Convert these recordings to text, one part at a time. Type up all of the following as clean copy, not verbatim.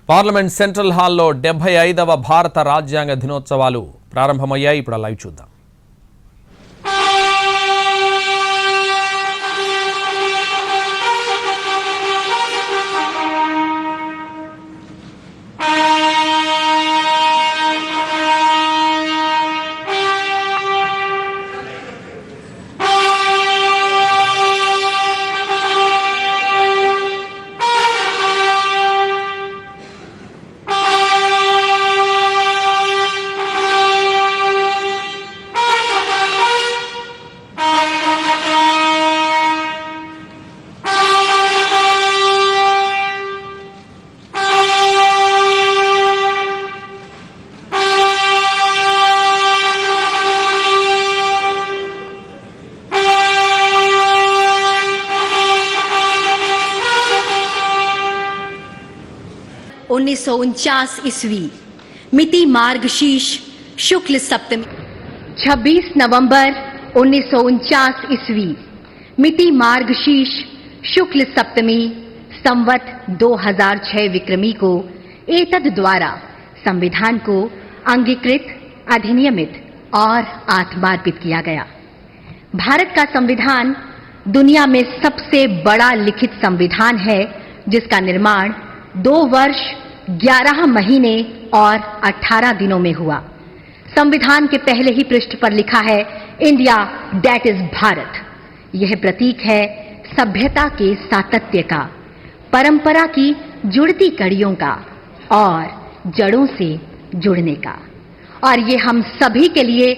Parliament central హాల్లో 75వ భారత రాజ్యాంగ దినోత్సవాలు ప్రారంభమయ్యాయి. ఇప్పుడు లైవ్ చూద్దాం. ईस्वी मिति मार्गशीर्ष शुक्ल सप्तमी 26 नवंबर 1949 ईस्वी मिति मार्गशीर्ष शुक्ल सप्तमी संवत 2006 विक्रमी को एतद द्वारा संविधान को अंगीकृत, अधिनियमित और आत्मार्पित किया गया। भारत का संविधान दुनिया में सबसे बड़ा लिखित संविधान है, जिसका निर्माण 2 वर्ष 11 महीने और 18 दिनों में हुआ। संविधान के पहले ही पृष्ठ पर लिखा है, इंडिया दैट इज भारत। यह प्रतीक है सभ्यता के सातत्य का, परंपरा की जुड़ती कड़ियों का और जड़ों से जुड़ने का। और ये हम सभी के लिए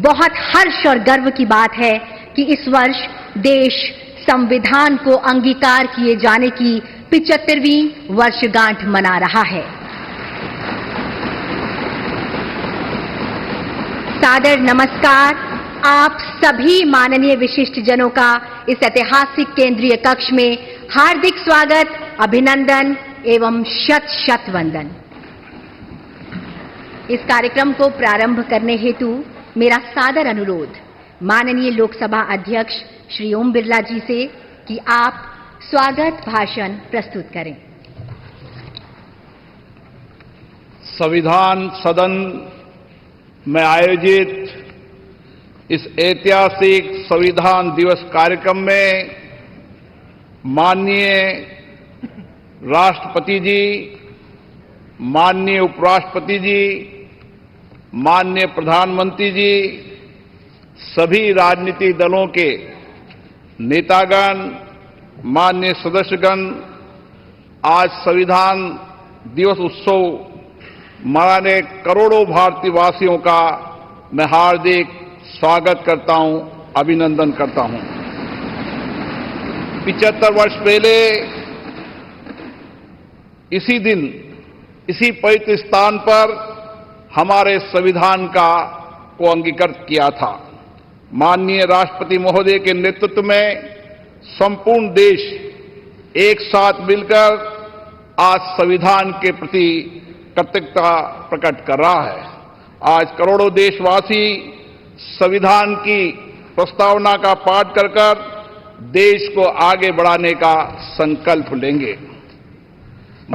बहुत हर्ष और गर्व की बात है कि इस वर्ष देश संविधान को अंगीकार किए जाने की 75वीं वर्षगांठ मना रहा है। सादर नमस्कार आप सभी माननीय विशिष्ट जनों का इस ऐतिहासिक केंद्रीय कक्ष में हार्दिक स्वागत, अभिनंदन एवं शत शत वंदन। इस कार्यक्रम को प्रारंभ करने हेतु मेरा सादर अनुरोध माननीय लोकसभा अध्यक्ष श्री ओम बिरला जी से कि आप स्वागत भाषण प्रस्तुत करें। संविधान सदन में आयोजित इस ऐतिहासिक संविधान दिवस कार्यक्रम में माननीय राष्ट्रपति जी, माननीय उपराष्ट्रपति जी, माननीय प्रधानमंत्री जी, सभी राजनीतिक दलों के नेतागण, माननीय सदस्यगण, आज संविधान दिवस उत्सव मनाने करोड़ों भारतीय वासियों का मैं हार्दिक स्वागत करता हूं, अभिनंदन करता हूं। 75 वर्ष पहले इसी दिन, इसी पवित्र स्थान पर हमारे संविधान को अंगीकृत किया था। माननीय राष्ट्रपति महोदय के नेतृत्व में संपूर्ण देश एक साथ मिलकर आज संविधान के प्रति कृतज्ञता प्रकट कर रहा है। आज करोड़ों देशवासी संविधान की प्रस्तावना का पाठ कर देश को आगे बढ़ाने का संकल्प लेंगे।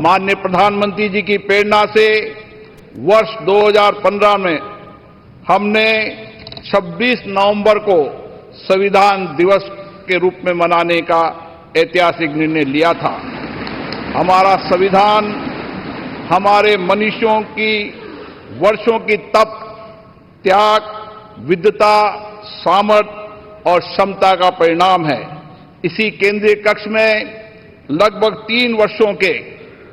माननीय प्रधानमंत्री जी की प्रेरणा से वर्ष 2015 में हमने 26 नवंबर को संविधान दिवस के रूप में मनाने का ऐतिहासिक निर्णय लिया था। हमारा संविधान हमारे मनुष्यों की वर्षों की तप, त्याग, विद्वता, सामर्थ्य और क्षमता का परिणाम है। इसी केंद्रीय कक्ष में लगभग 3 वर्षों के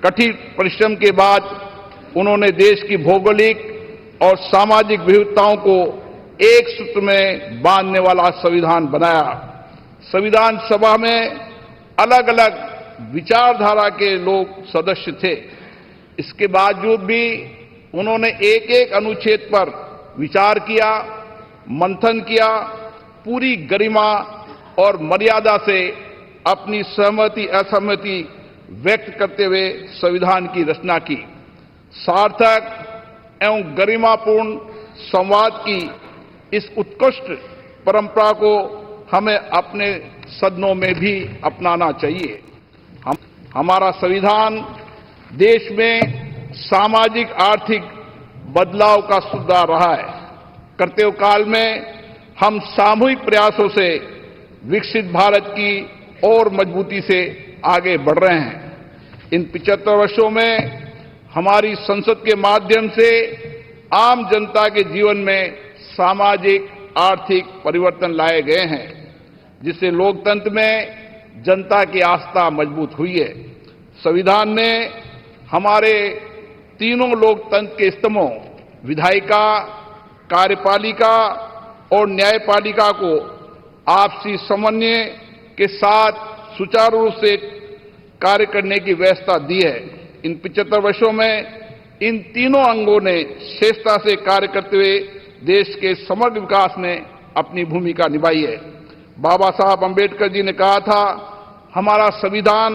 कठिन परिश्रम के बाद उन्होंने देश की भौगोलिक और सामाजिक विविधताओं को एक सूत्र में बांधने वाला संविधान बनाया। संविधान सभा में अलग अलग विचारधारा के लोग सदस्य थे। इसके बावजूद भी उन्होंने एक एक अनुच्छेद पर विचार किया, मंथन किया, पूरी गरिमा और मर्यादा से अपनी सहमति असहमति व्यक्त करते हुए संविधान की रचना की। सार्थक एवं गरिमापूर्ण संवाद की इस उत्कृष्ट परंपरा को हमें अपने सदनों में भी अपनाना चाहिए। हमारा संविधान देश में सामाजिक आर्थिक बदलाव का सुधार रहा है। कर्तव्य काल में हम सामूहिक प्रयासों से विकसित भारत की और मजबूती से आगे बढ़ रहे हैं। इन 75 वर्षों में हमारी संसद के माध्यम से आम जनता के जीवन में सामाजिक आर्थिक परिवर्तन लाए गए हैं, जिससे लोकतंत्र में जनता की आस्था मजबूत हुई है। संविधान ने हमारे तीनों लोकतंत्र के स्तंभों विधायिका, कार्यपालिका और न्यायपालिका को आपसी समन्वय के साथ सुचारू रूप से कार्य करने की व्यवस्था दी है। इन 75 वर्षों में इन तीनों अंगों ने श्रेष्ठता से कार्य करते हुए देश के समग्र विकास में अपनी भूमिका निभाई है। बाबा साहब अंबेडकर जी ने कहा था, हमारा संविधान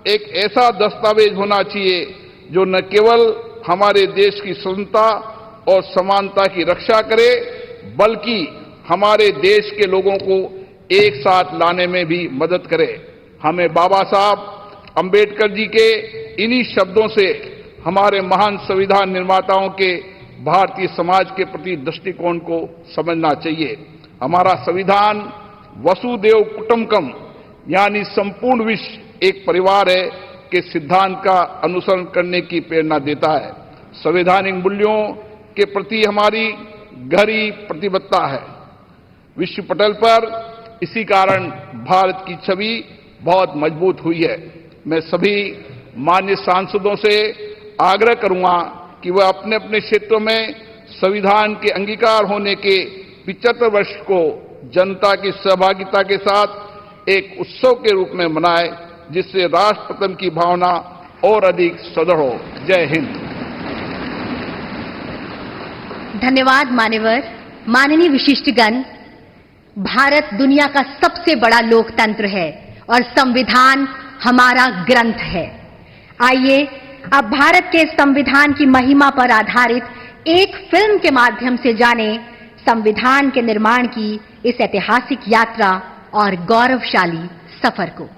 एक ऐसा दस्तावेज होना चाहिए जो न केवल हमारे देश की स्वतंत्रता और समानता की रक्षा करे, बल्कि हमारे देश के लोगों को एक साथ लाने में भी मदद करे। हमें बाबा साहब अंबेडकर जी के इन्हीं शब्दों से हमारे महान संविधान निर्माताओं के भारतीय समाज के प्रति दृष्टिकोण को समझना चाहिए। हमारा संविधान वसुदेव कुटुंबकम यानी संपूर्ण विश्व एक परिवार है के सिद्धांत का अनुसरण करने की प्रेरणा देता है। संवैधानिक मूल्यों के प्रति हमारी गहरी प्रतिबद्धता है। विश्व पटल पर इसी कारण भारत की छवि बहुत मजबूत हुई है। मैं सभी माननीय सांसदों से आग्रह करूंगा कि वह अपने अपने क्षेत्रों में संविधान के अंगीकार होने के 75 वर्ष को जनता की सहभागिता के साथ एक उत्सव के रूप में मनाए, जिससे राष्ट्रप्रथम की भावना और अधिक सुदृढ़ हो। जय हिंद। धन्यवाद मान्यवर। माननीय विशिष्टगण, भारत दुनिया का सबसे बड़ा लोकतंत्र है और संविधान हमारा ग्रंथ है। आइए अब भारत के संविधान की महिमा पर आधारित एक फिल्म के माध्यम से जाने संविधान के निर्माण की इस ऐतिहासिक यात्रा और गौरवशाली सफर को।